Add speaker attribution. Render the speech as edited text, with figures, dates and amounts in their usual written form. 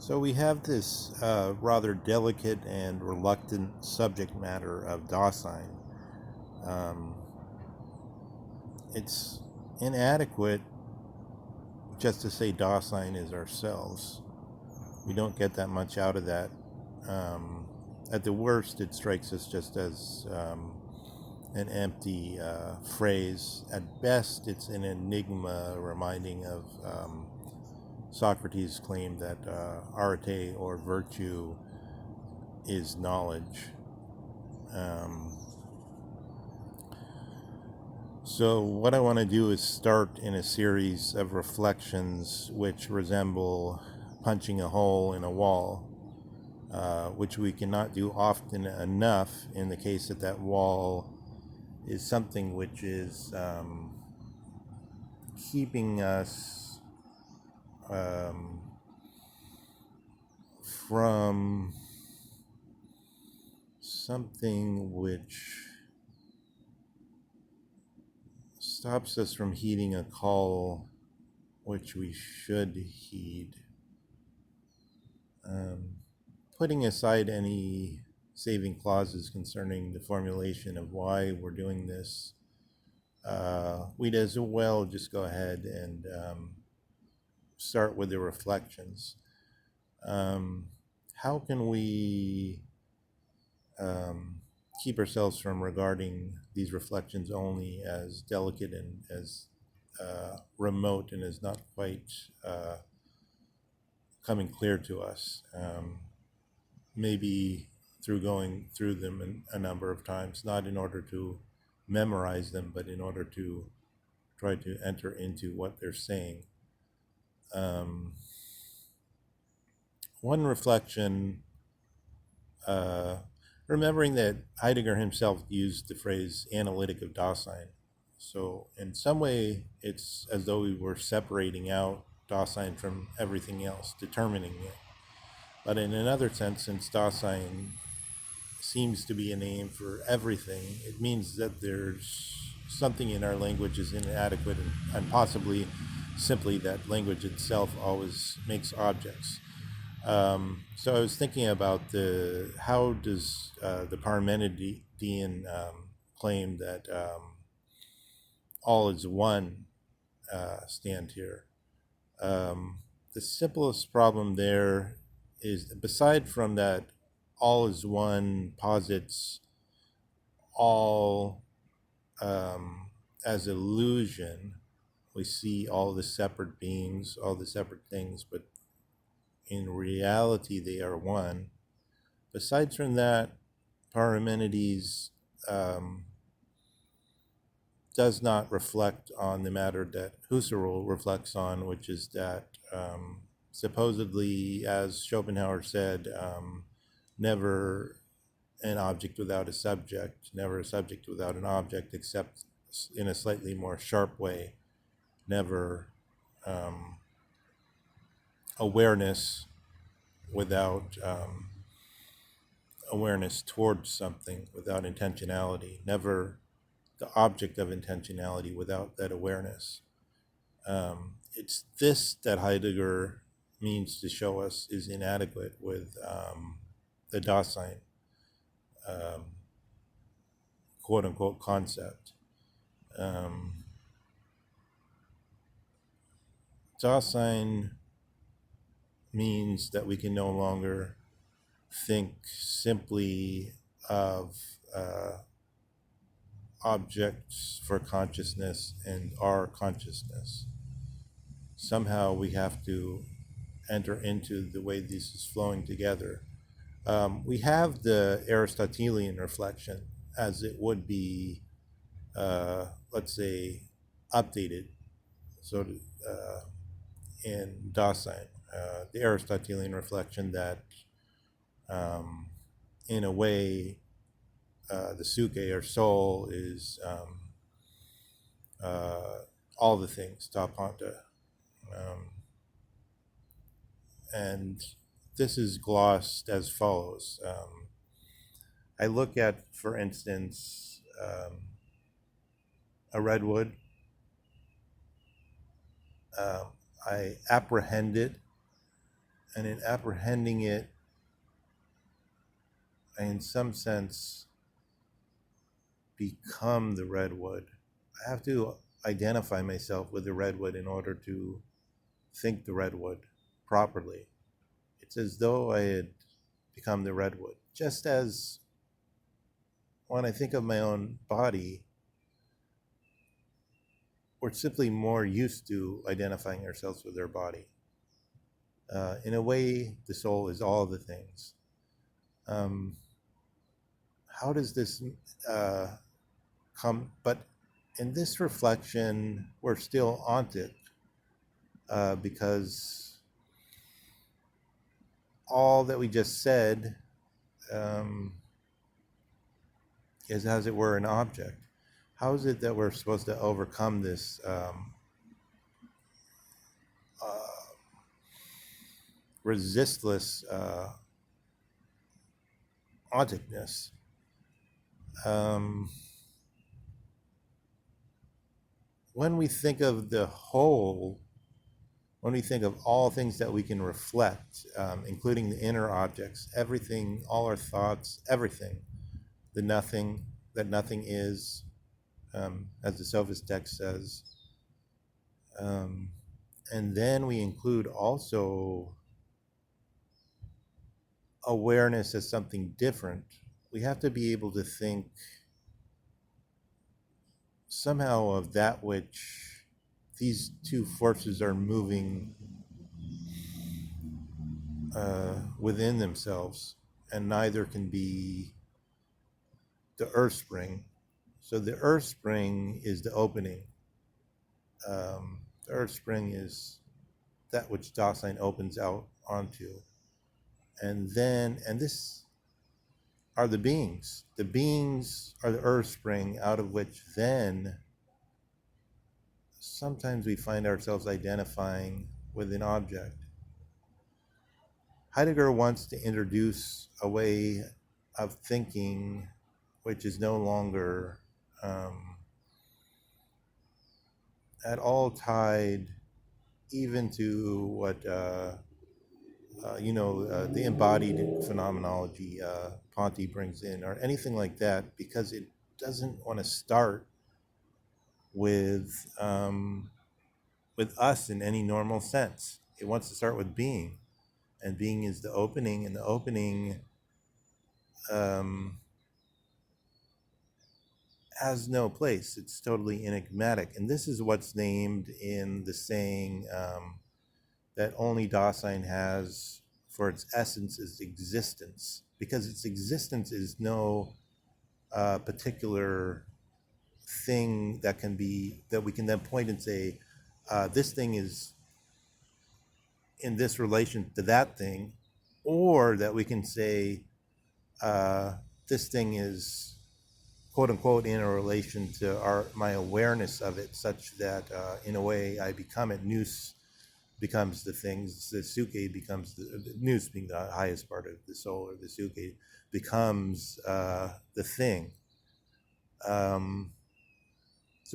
Speaker 1: So we have this rather delicate and reluctant subject matter of Dasein. Um, it's inadequate just to say Dasein is ourselves. We don't get that much out of that. Um, at the worst, it strikes us just as an empty phrase. At best, it's an enigma reminding of Socrates' claim that arete or virtue is knowledge. Um, so, what I want to do is start in a series of reflections which resemble punching a hole in a wall, which we cannot do often enough in the case that that wall is something which is keeping us from something which stops us from heeding a call which we should heed. Putting aside any saving clauses concerning the formulation of why we're doing this, we'd as well just go ahead and start with the reflections. How can we keep ourselves from regarding these reflections only as delicate and as remote and as not quite coming clear to us? Maybe through going through them a number of times, not in order to memorize them, but in order to try to enter into what they're saying. One reflection, remembering that Heidegger himself used the phrase analytic of Dasein. So in some way, it's as though we were separating out Dasein from everything else, determining it. But in another sense, since Dasein seems to be a name for everything, it means that there's something in our language is inadequate and possibly simply that language itself always makes objects. So I was thinking about how does the Parmenidean claim that all is one stand here? The simplest problem there is, beside from that, all is one posits all as illusion. We see all the separate beings, all the separate things, but in reality they are one. Besides from that, Parmenides does not reflect on the matter that Husserl reflects on, which is that supposedly, as Schopenhauer said, never an object without a subject, never a subject without an object, except in a slightly more sharp way, never awareness without awareness towards something, without intentionality, never the object of intentionality without that awareness. It's this that Heidegger means to show us is inadequate with the Dasein quote unquote concept. Dasein means that we can no longer think simply of objects for consciousness and our consciousness. Somehow we have to enter into the way this is flowing together. We have the Aristotelian reflection as it would be, let's say, updated, so in Dasein, the Aristotelian reflection that, in a way, the suke or soul is all the things, ta panta. And this is glossed as follows. I look at, for instance, a redwood. I apprehend it and in apprehending it, I in some sense become the redwood. I have to identify myself with the redwood in order to think the redwood properly. It's as though I had become the redwood. Just as when I think of my own body, we're simply more used to identifying ourselves with our body. In a way, the soul is all the things. Um, how does this uh, come? But in this reflection, we're still ontic because all that we just said um, is, as it were, an object. How is it that we're supposed to overcome this uh, resistless onticness? Um, when we think of the whole, when we think of all things that we can reflect, including the inner objects, everything, all our thoughts, everything, the nothing, that nothing is, as the Sophist text says. Um, and then we include also awareness as something different. We have to be able to think somehow of that which these two forces are moving within themselves, and neither can be the earth spring. So the earth spring is the opening. The earth spring is that which Dasein opens out onto. And then, and this are the beings. The beings are the earth spring out of which then sometimes we find ourselves identifying with an object. Heidegger wants to introduce a way of thinking which is no longer at all tied even to what the embodied phenomenology Ponty brings in, or anything like that, because it doesn't want to start with us in any normal sense. It wants to start with being, and being is the opening, and the opening has no place. It's totally enigmatic, and this is what's named in the saying that only Dasein has for its essence is existence, because its existence is no particular thing that we can then point and say, this thing is in this relation to that thing, or that we can say, this thing is quote unquote in a relation to my awareness of it, such that in a way I become it. Nous becomes the things, the suke becomes the nous, being the highest part of the soul, or the suke becomes the thing.